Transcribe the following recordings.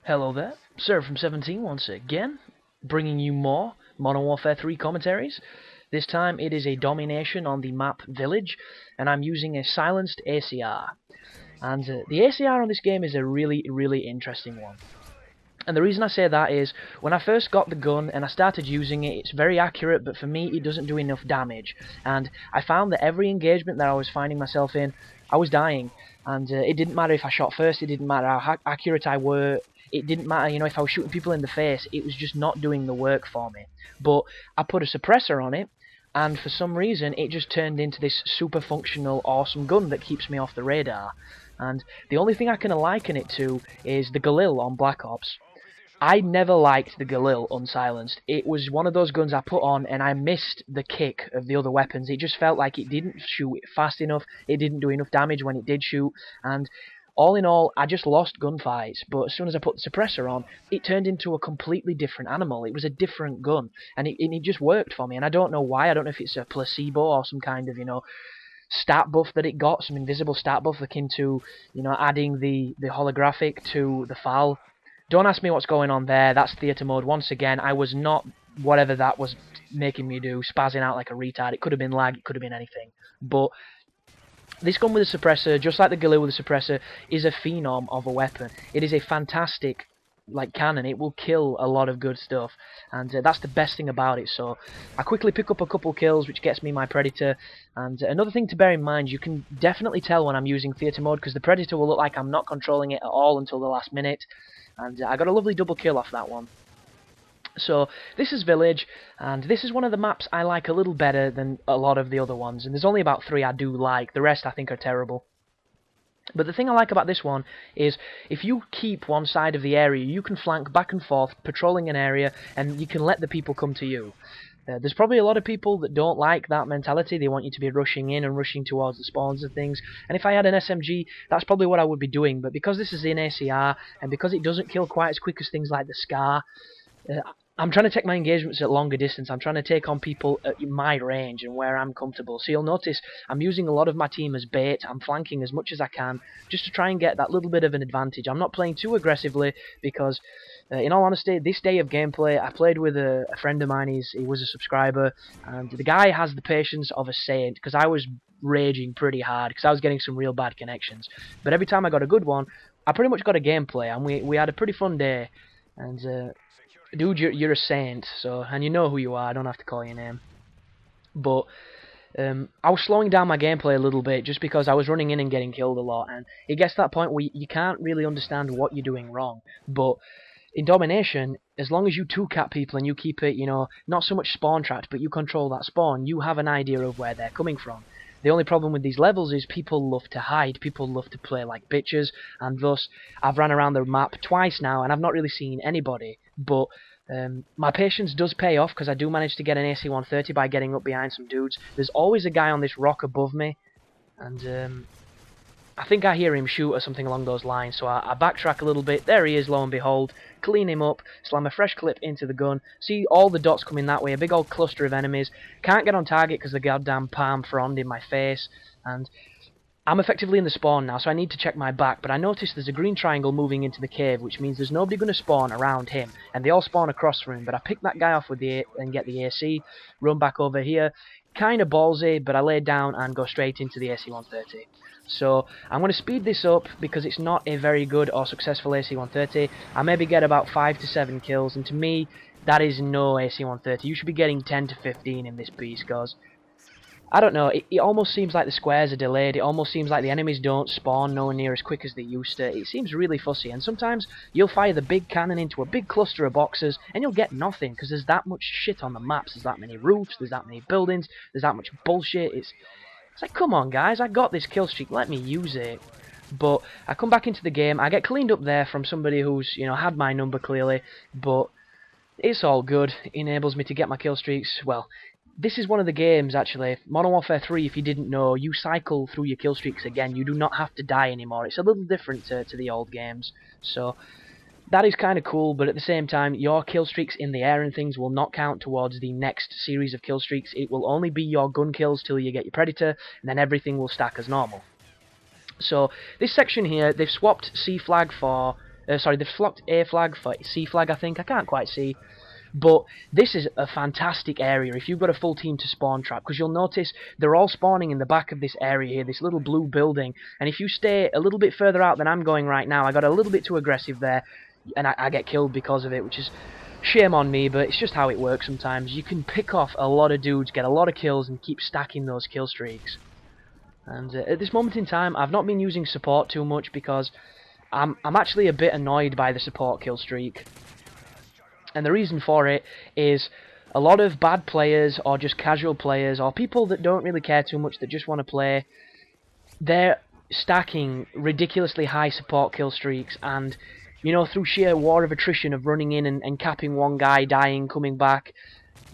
Hello there, Sir from 17 once again, bringing you more Modern Warfare 3 commentaries. This time it is a domination on the map Village, and I'm using a silenced ACR. And the ACR on this game is a really interesting one. And the reason I say that is, when I first got the gun and I started using it, it's very accurate, but for me it doesn't do enough damage. And I found that every engagement that I was finding myself in, I was dying. And it didn't matter if I shot first, it didn't matter how accurate I were, it didn't matter, you know, if I was shooting people in the face, it was just not doing the work for me. But I put a suppressor on it, and for some reason it just turned into this super functional, awesome gun that keeps me off the radar. And the only thing I can liken it to is the Galil on Black Ops. I never liked the Galil unsilenced. It was one of those guns I put on and I missed the kick of the other weapons. It just felt like it didn't shoot fast enough, it didn't do enough damage when it did shoot, and all in all, I just lost gunfights. But as soon as I put the suppressor on, it turned into a completely different animal. It was a different gun, and it just worked for me, and I don't know why. I don't know if it's a placebo or some kind of, you know, stat buff that it got, some invisible stat buff akin to, you know, adding the holographic to the FAL. Don't ask me what's going on there. That's theatre mode once again. I was not whatever that was making me do, spazzing out like a retard. It could have been lag, it could have been anything. But this gun with a suppressor, just like the Galil with a suppressor, is a phenom of a weapon. It is a fantastic, like, cannon. It will kill a lot of good stuff, and that's the best thing about it. So I quickly pick up a couple kills, which gets me my Predator. And another thing to bear in mind, you can definitely tell when I'm using theatre mode, because the Predator will look like I'm not controlling it at all until the last minute. And I got a lovely double kill off that one. So this is Village, and this is one of the maps I like a little better than a lot of the other ones, and there's only about 3 I do like, the rest I think are terrible. But the thing I like about this one is, if you keep one side of the area, you can flank back and forth, patrolling an area, and you can let the people come to you. There's probably a lot of people that don't like that mentality. They want you to be rushing in and rushing towards the spawns and things. And if I had an SMG, that's probably what I would be doing. But because this is in ACR, and because it doesn't kill quite as quick as things like the Scar, I'm trying to take my engagements at longer distance. I'm trying to take on people at my range and where I'm comfortable. So you'll notice I'm using a lot of my team as bait. I'm flanking as much as I can just to try and get that little bit of an advantage. I'm not playing too aggressively because, in all honesty, this day of gameplay, I played with a friend of mine. He was a subscriber, and the guy has the patience of a saint, because I was raging pretty hard because I was getting some real bad connections. But every time I got a good one, I pretty much got a gameplay, and we had a pretty fun day. And dude, you're a saint, so, and you know who you are, I don't have to call your name. But I was slowing down my gameplay a little bit just because I was running in and getting killed a lot, and it gets to that point where you can't really understand what you're doing wrong. But in Domination, as long as you two-cap people and you keep it, you know, not so much spawn tracked, but you control that spawn, you have an idea of where they're coming from. The only problem with these levels is people love to hide, people love to play like bitches, and thus I've ran around the map twice now and I've not really seen anybody, but my patience does pay off because I do manage to get an AC-130 by getting up behind some dudes. There's always a guy on this rock above me, and I think I hear him shoot or something along those lines, so I backtrack a little bit. There he is, lo and behold. Clean him up, slam a fresh clip into the gun. See all the dots coming that way, a big old cluster of enemies. Can't get on target because the goddamn palm frond in my face. And I'm effectively in the spawn now, so I need to check my back. But I notice there's a green triangle moving into the cave, which means there's nobody going to spawn around him. And they all spawn across from him. But I pick that guy off with and get the AC, run back over here. Kind of ballsy, but I lay down and go straight into the AC-130. So I'm going to speed this up because it's not a very good or successful AC-130. I maybe get about 5 to 7 kills, and to me, that is no AC-130. You should be getting 10 to 15 in this piece, because I don't know, it almost seems like the squares are delayed. It almost seems like the enemies don't spawn nowhere near as quick as they used to. It seems really fussy, and sometimes you'll fire the big cannon into a big cluster of boxes and you'll get nothing because there's that much shit on the maps. There's that many roofs, there's that many buildings, there's that much bullshit. It's like, come on guys, I got this kill streak, let me use it. But I come back into the game, I get cleaned up there from somebody who's, you know, had my number clearly, but it's all good. It enables me to get my kill streaks. Well, this is one of the games, actually. Modern Warfare 3, if you didn't know, you cycle through your kill streaks again. You do not have to die anymore. It's a little different to the old games. So that is kind of cool, but at the same time, your kill streaks in the air and things will not count towards the next series of kill streaks. It will only be your gun kills till you get your Predator, and then everything will stack as normal. So this section here, they've swapped C flag for Sorry, they've flocked A flag for C flag, I think. I can't quite see. But this is a fantastic area if you've got a full team to spawn trap, because you'll notice they're all spawning in the back of this area here, this little blue building, and if you stay a little bit further out than I'm going right now, I got a little bit too aggressive there, and I get killed because of it, which is shame on me, but it's just how it works sometimes. You can pick off a lot of dudes, get a lot of kills, and keep stacking those kill streaks. And at this moment in time, I've not been using support too much because I'm actually a bit annoyed by the support kill streak. And the reason for it is a lot of bad players or just casual players or people that don't really care too much that just want to play, they're stacking ridiculously high support kill streaks, and you know, through sheer war of attrition of running in and capping one guy, dying, coming back,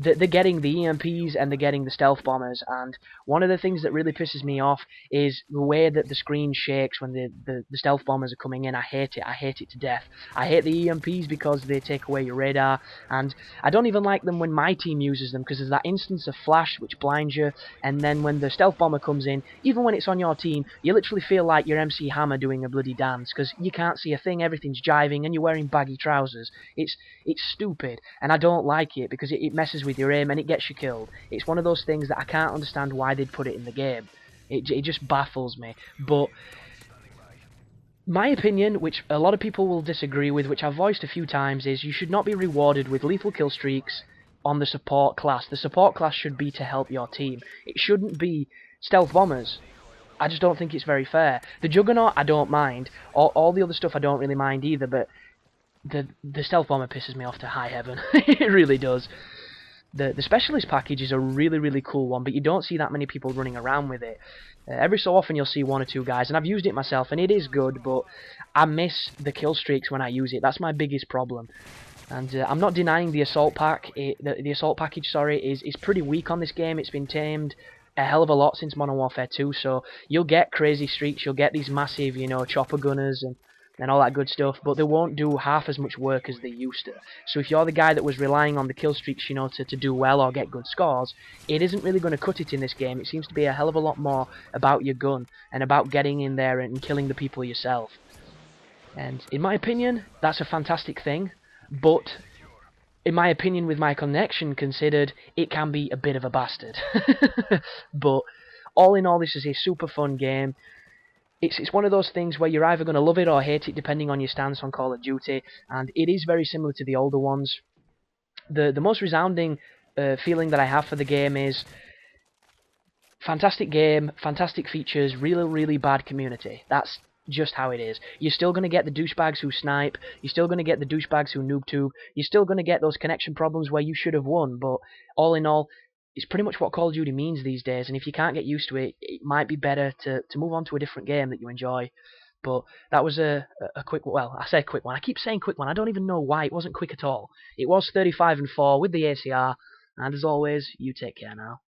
they're getting the EMPs and they're getting the stealth bombers. And one of the things that really pisses me off is the way that the screen shakes when the stealth bombers are coming in. I hate it. I hate it to death. I hate the EMPs because they take away your radar, and I don't even like them when my team uses them, because there's that instance of flash which blinds you, and then when the stealth bomber comes in, even when it's on your team, you literally feel like you're MC Hammer doing a bloody dance, because you can't see a thing, everything's jiving, and you're wearing baggy trousers. It's stupid, and I don't like it because it messes with your aim and it gets you killed. It's one of those things that I can't understand why they'd put it in the game. It just baffles me. But my opinion, which a lot of people will disagree with, which I've voiced a few times, is you should not be rewarded with lethal kill streaks on the support class. The support class should be to help your team. It shouldn't be stealth bombers. I just don't think it's very fair. The Juggernaut, I don't mind. All the other stuff I don't really mind either, but the stealth bomber pisses me off to high heaven. It really does. The specialist package is a really, really cool one, but you don't see that many people running around with it. Every so often you'll see one or two guys, and I've used it myself, and it is good, but I miss the kill streaks when I use it. That's my biggest problem. And I'm not denying the assault pack. The assault package, sorry, is pretty weak on this game. It's been tamed a hell of a lot since Modern Warfare 2, so you'll get crazy streaks, you'll get these massive, you know, chopper gunners and all that good stuff, but they won't do half as much work as they used to. So if you're the guy that was relying on the kill streaks, you know, to do well or get good scores, it isn't really going to cut it in this game. It seems to be a hell of a lot more about your gun and about getting in there and killing the people yourself. And in my opinion, that's a fantastic thing, but in my opinion, with my connection considered, it can be a bit of a bastard. But all in all, this is a super fun game. It's one of those things where you're either going to love it or hate it depending on your stance on Call of Duty, and it is very similar to the older ones. The most resounding feeling that I have for the game is fantastic game, fantastic features, really, really bad community. That's just how it is. You're still going to get the douchebags who snipe, you're still going to get the douchebags who noob tube, you're still going to get those connection problems where you should have won, but all in all, it's pretty much what Call of Duty means these days, and if you can't get used to it, it might be better to move on to a different game that you enjoy. But that was a quick, well, I say quick one, I keep saying quick one, I don't even know why, it wasn't quick at all. It was 35 and 4 with the ACR, and as always, you take care now.